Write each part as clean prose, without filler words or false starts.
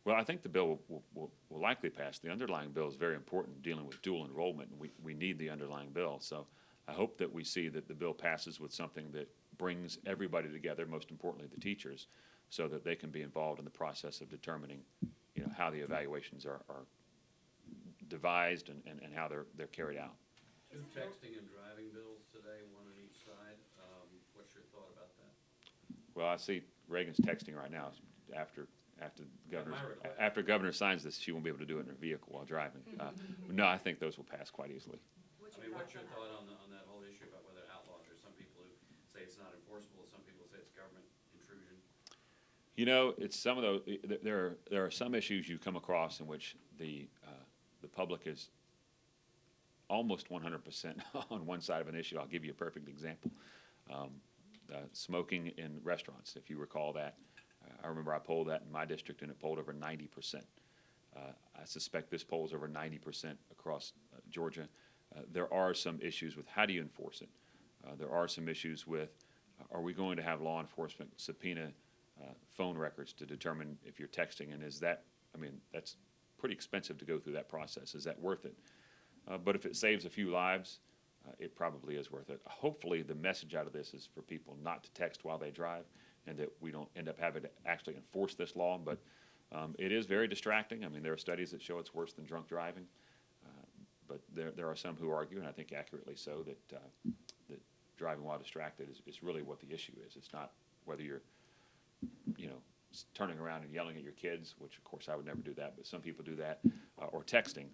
Well, I think the bill will likely pass. The underlying bill is very important dealing with dual enrollment, and we need the underlying bill. So I hope that we see that the bill passes with something that brings everybody together, most importantly the teachers, so that they can be involved in the process of determining, how the evaluations are devised and how they're carried out. Two texting and driving bills today, one on each side. What's your thought about that? Well, I see Reagan's texting right now. After after governor signs this, she won't be able to do it in her vehicle while driving. No, I think those will pass quite easily. What's your thought on that whole issue about whether outlawed? There's some people who say it's not enforceable. Some people say it's government intrusion. It's some of those. There are some issues you come across in which the public is almost 100% on one side of an issue. I'll give you a perfect example. Smoking in restaurants, if you recall that. I remember I polled that in my district, and it polled over 90%. I suspect this polls over 90% across Georgia. There are some issues with how do you enforce it. There are some issues with are we going to have law enforcement subpoena phone records to determine if you're texting, and that's pretty expensive to go through that process. Is that worth it? But if it saves a few lives, it probably is worth it. Hopefully the message out of this is for people not to text while they drive, and that we don't end up having to actually enforce this law. But it is very distracting. There are studies that show it's worse than drunk driving. But there are some who argue, and I think accurately so, that driving while distracted is really what the issue is. It's not whether you're, turning around and yelling at your kids, which of course I would never do that, but some people do that, or texting.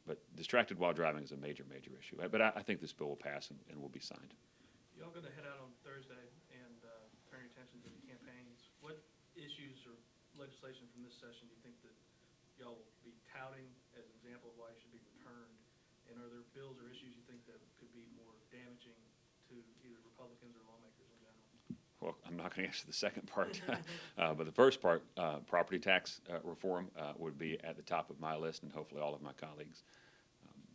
But distracted while driving is a major, major issue. But I think this bill will pass and will be signed. Y'all going to head out on Thursday and turn your attention to the campaigns. What issues or legislation from this session do you think that y'all will be touting as an example of why it should be returned? And are there bills or issues you think that could be more damaging to either Republicans or lawmakers in general? Well, I'm not going to answer the second part, but the first part, property tax reform, would be at the top of my list, and hopefully all of my colleagues.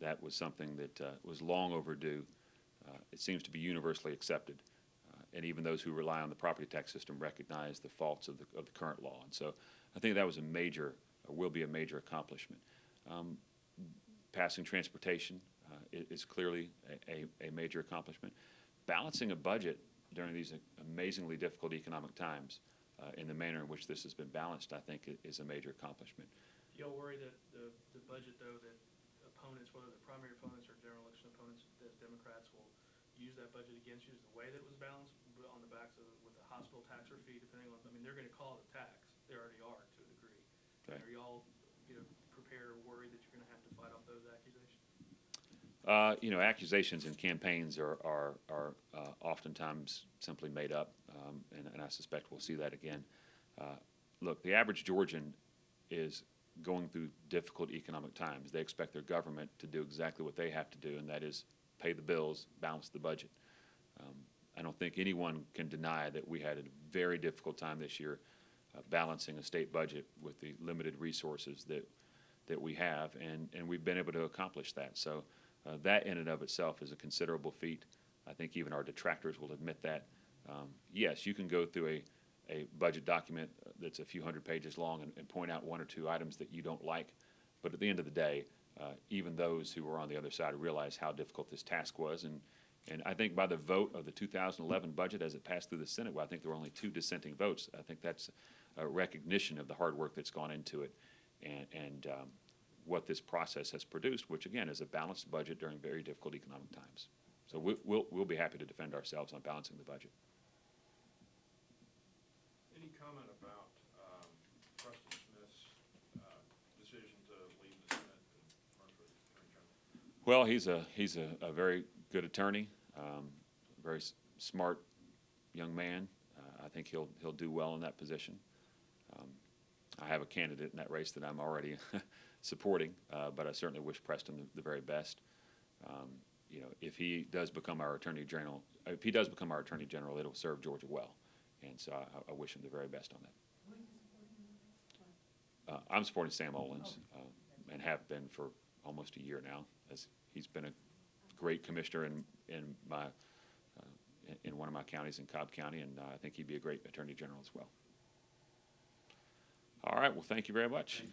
That was something that was long overdue. It seems to be universally accepted, and even those who rely on the property tax system recognize the faults of the current law. And so I think that was will be a major accomplishment. Passing transportation is clearly a major accomplishment. Balancing a budget during these amazingly difficult economic times in the manner in which this has been balanced, I think, is a major accomplishment. Do y'all worry that the budget, though, that opponents, whether the primary opponents or general election opponents, as Democrats, will use that budget against you as the way that it was balanced on the backs of with a hospital tax or fee, depending on, they're going to call it a tax. They already are to a degree. Okay. Are y'all, prepared or worried that you're going to have to fight off those accusations? Accusations in campaigns are oftentimes simply made up, and I suspect we'll see that again. Look, the average Georgian is going through difficult economic times. They expect their government to do exactly what they have to do, and that is pay the bills, balance the budget. I don't think anyone can deny that we had a very difficult time this year balancing a state budget with the limited resources that we have, and we've been able to accomplish that. So that in and of itself is a considerable feat. I think even our detractors will admit that. Yes, you can go through a budget document that's a few hundred pages long and point out one or two items that you don't like, but at the end of the day, even those who were on the other side realize how difficult this task was. And I think by the vote of the 2011 budget as it passed through the Senate, well, I think there were only 2 dissenting votes. I think that's a recognition of the hard work that's gone into it and what this process has produced, which again is a balanced budget during very difficult economic times. So we'll be happy to defend ourselves on balancing the budget. Any comment about Preston Smith's decision to leave the Senate and run for Attorney General? Well, he's a very good attorney, very smart young man. I think he'll do well in that position. I have a candidate in that race that I'm already supporting, but I certainly wish Preston the very best. If he does become our Attorney General, it'll serve Georgia well, and so I wish him the very best on that. I'm supporting Sam Olens, and have been for almost a year now, as he's been a great commissioner in one of my counties in Cobb County, and I think he'd be a great Attorney General as well. All right. right, well, thank you very much.